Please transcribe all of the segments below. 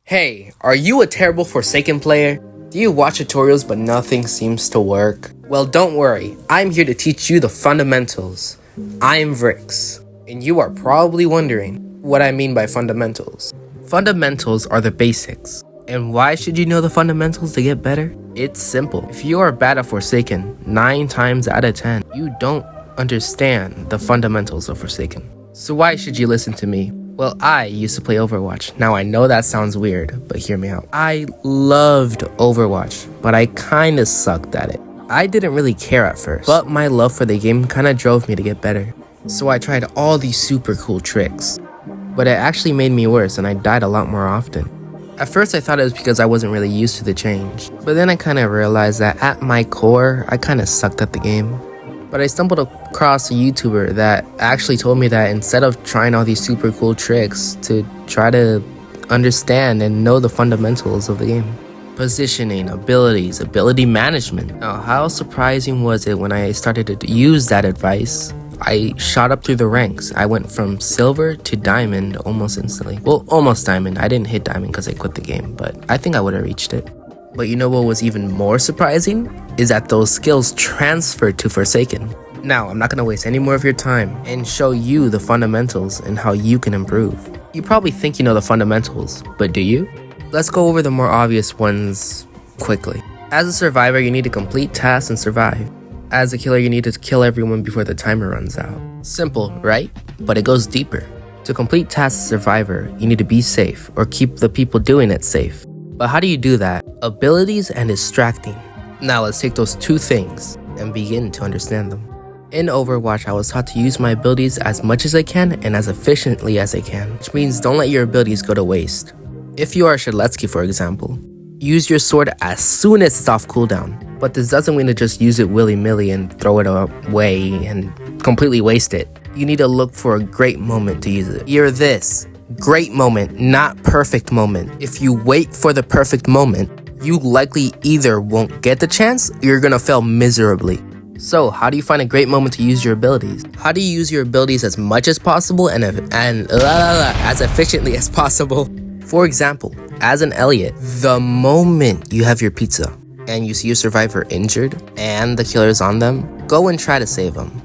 Hey, are you a terrible Forsaken player? Do you watch tutorials but nothing seems to work? Well, don't worry, I'm here to teach you the fundamentals. I'm Vrix, and you are probably wondering what I mean by fundamentals. Fundamentals are the basics. And why should you know the fundamentals to get better? It's simple. If you are bad at Forsaken, 9 times out of 10, you don't understand the fundamentals of Forsaken. So why should you listen to me? Well, I used to play Overwatch. Now I know that sounds weird, but hear me out. I loved Overwatch, but I kinda sucked at it. I didn't really care at first, but my love for the game kinda drove me to get better. So I tried all these super cool tricks, but it actually made me worse and I died a lot more often. At first I thought it was because I wasn't really used to the change, but then I kinda realized that at my core, I kinda sucked at the game. But I stumbled across a YouTuber that actually told me that instead of trying all these super cool tricks, to try to understand and know the fundamentals of the game. Positioning, abilities, ability management. Now, how surprising was it when I started to use that advice? I shot up through the ranks. I went from silver to diamond almost instantly. Well, almost diamond. I didn't hit diamond because I quit the game, but I think I would have reached it. But you know what was even more surprising? Is that those skills transferred to Forsaken. Now, I'm not going to waste any more of your time and show you the fundamentals and how you can improve. You probably think you know the fundamentals, but do you? Let's go over the more obvious ones quickly. As a survivor, you need to complete tasks and survive. As a killer, you need to kill everyone before the timer runs out. Simple, right? But it goes deeper. To complete tasks as a survivor, you need to be safe or keep the people doing it safe. But how do you do that? Abilities and distracting. Now let's take those two things and begin to understand them. In Overwatch, I was taught to use my abilities as much as I can and as efficiently as I can, which means don't let your abilities go to waste. If you are Shadletsky, for example, use your sword as soon as it's off cooldown. But this doesn't mean to just use it willy-nilly and throw it away and completely waste it. You need to look for a great moment to use it. Hear this. Great moment, not perfect moment. If you wait for the perfect moment, you likely either won't get the chance or you're gonna fail miserably. So, how do you find a great moment to use your abilities? How do you use your abilities as much as possible and as efficiently as possible? For example, as an Elliot, the moment you have your pizza and you see your survivor injured and the killer's on them, go and try to save them.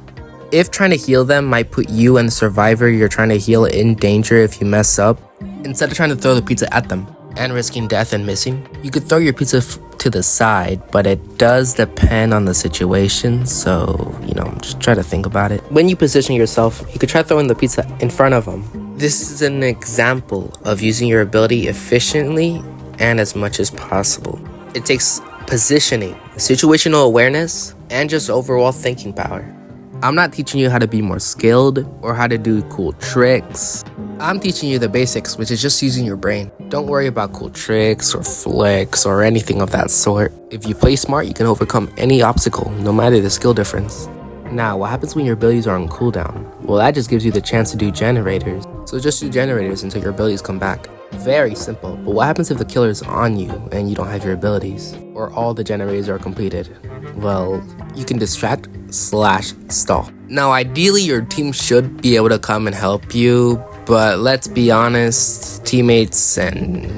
If trying to heal them might put you and the survivor you're trying to heal in danger if you mess up, instead of trying to throw the pizza at them and risking death and missing, you could throw your pizza to the side, but it does depend on the situation, so, just try to think about it. When you position yourself, you could try throwing the pizza in front of them. This is an example of using your ability efficiently and as much as possible. It takes positioning, situational awareness, and just overall thinking power. I'm not teaching you how to be more skilled or how to do cool tricks. I'm teaching you the basics, which is just using your brain. Don't worry about cool tricks or flicks or anything of that sort. If you play smart, you can overcome any obstacle, no matter the skill difference. Now, what happens when your abilities are on cooldown? Well, that just gives you the chance to do generators. So just do generators until your abilities come back. Very simple. But what happens if the killer is on you and you don't have your abilities? Or all the generators are completed? Well, you can distract/stall. Now, ideally, your team should be able to come and help you, but let's be honest, teammates and,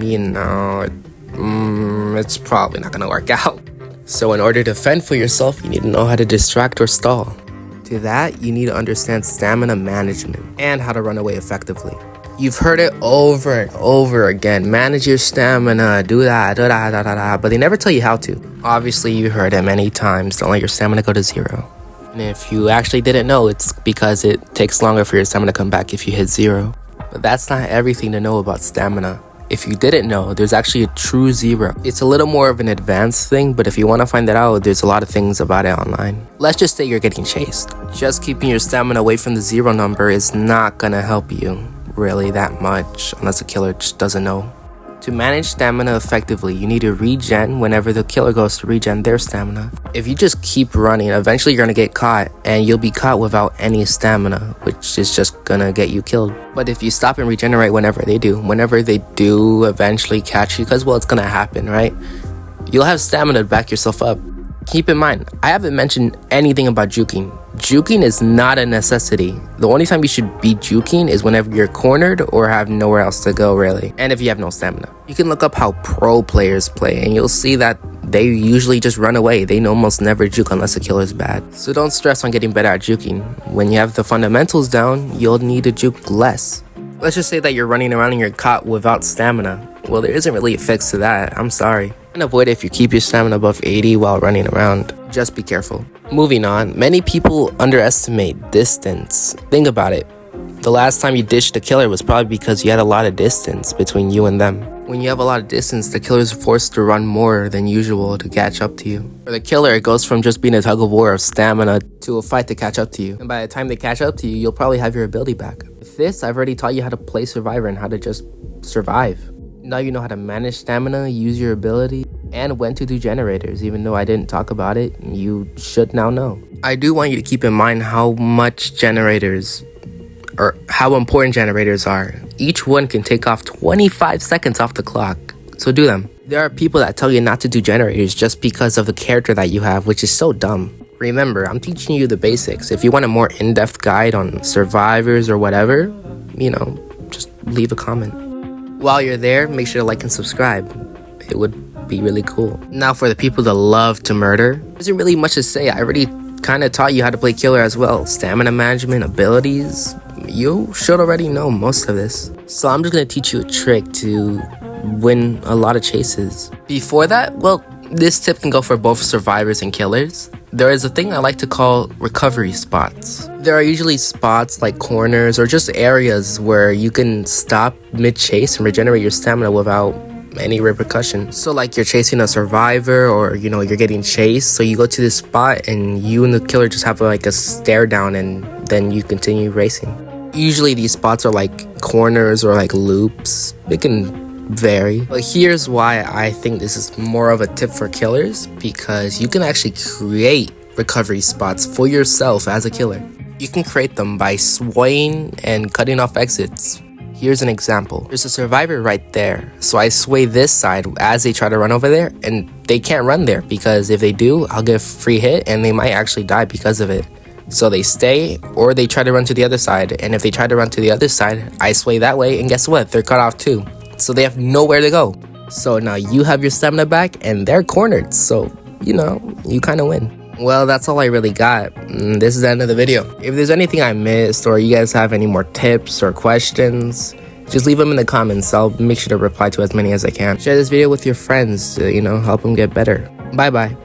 it's probably not gonna work out. So in order to fend for yourself, you need to know how to distract or stall. To that, you need to understand stamina management and how to run away effectively. You've heard it over and over again. Manage your stamina, do that, but they never tell you how to. Obviously, you heard it many times. Don't let your stamina go to 0. And if you actually didn't know, it's because it takes longer for your stamina to come back if you hit 0. But that's not everything to know about stamina. If you didn't know, there's actually a true 0. It's a little more of an advanced thing, but if you want to find that out, there's a lot of things about it online. Let's just say you're getting chased. Just keeping your stamina away from the 0 number is not gonna help you really that much, unless the killer just doesn't know. To manage stamina effectively, you need to regen whenever the killer goes to regen their stamina. If you just keep running, eventually you're gonna get caught, and you'll be caught without any stamina, which is just gonna get you killed. But if you stop and regenerate whenever they do eventually catch you, because, well, it's gonna happen, right? You'll have stamina to back yourself up. Keep in mind, I haven't mentioned anything about juking. Juking is not a necessity. The only time you should be juking is whenever you're cornered or have nowhere else to go, really. And if you have no stamina. You can look up how pro players play and you'll see that they usually just run away. They almost never juke unless the killer's bad. So don't stress on getting better at juking. When you have the fundamentals down, you'll need to juke less. Let's just say that you're running around and you're caught without stamina. Well, there isn't really a fix to that. I'm sorry. And avoid it if you keep your stamina above 80 while running around. Just be careful. Moving on, many people underestimate distance. Think about it. The last time you dished a killer was probably because you had a lot of distance between you and them. When you have a lot of distance, the killer is forced to run more than usual to catch up to you. For the killer, it goes from just being a tug of war of stamina to a fight to catch up to you. And by the time they catch up to you, you'll probably have your ability back. With this, I've already taught you how to play Survivor and how to just survive. Now you know how to manage stamina, use your ability, and when to do generators. Even though I didn't talk about it, you should now know. I do want you to keep in mind how much generators, or how important generators are. Each one can take off 25 seconds off the clock, so do them. There are people that tell you not to do generators just because of the character that you have, which is so dumb. Remember, I'm teaching you the basics. If you want a more in-depth guide on survivors or whatever, just leave a comment. While you're there, make sure to like and subscribe. It would be really cool. Now for the people that love to murder, there isn't really much to say. I already kind of taught you how to play killer as well. Stamina management, abilities, you should already know most of this. So I'm just going to teach you a trick to win a lot of chases. Before that, well, this tip can go for both survivors and killers. There is a thing I like to call recovery spots. There are usually spots like corners or just areas where you can stop mid-chase and regenerate your stamina without any repercussion. So like you're chasing a survivor or you're getting chased, so you go to this spot and you and the killer just have like a stare down and then you continue racing. Usually these spots are like corners or like loops. It can vary, but here's why I think this is more of a tip for killers, because you can actually create recovery spots for yourself as a killer. You can create them by swaying and cutting off exits. Here's an example. There's a survivor right there, so I sway this side as they try to run over there, and they can't run there because if they do, I'll get a free hit and they might actually die because of it. So they stay or they try to run to the other side, and if they try to run to the other side, I sway that way, and guess what? They're cut off too. So they have nowhere to go. So now you have your stamina back and they're cornered. So, you kind of win. Well, that's all I really got. This is the end of the video. If there's anything I missed or you guys have any more tips or questions, just leave them in the comments. I'll make sure to reply to as many as I can. Share this video with your friends to, help them get better. Bye-bye.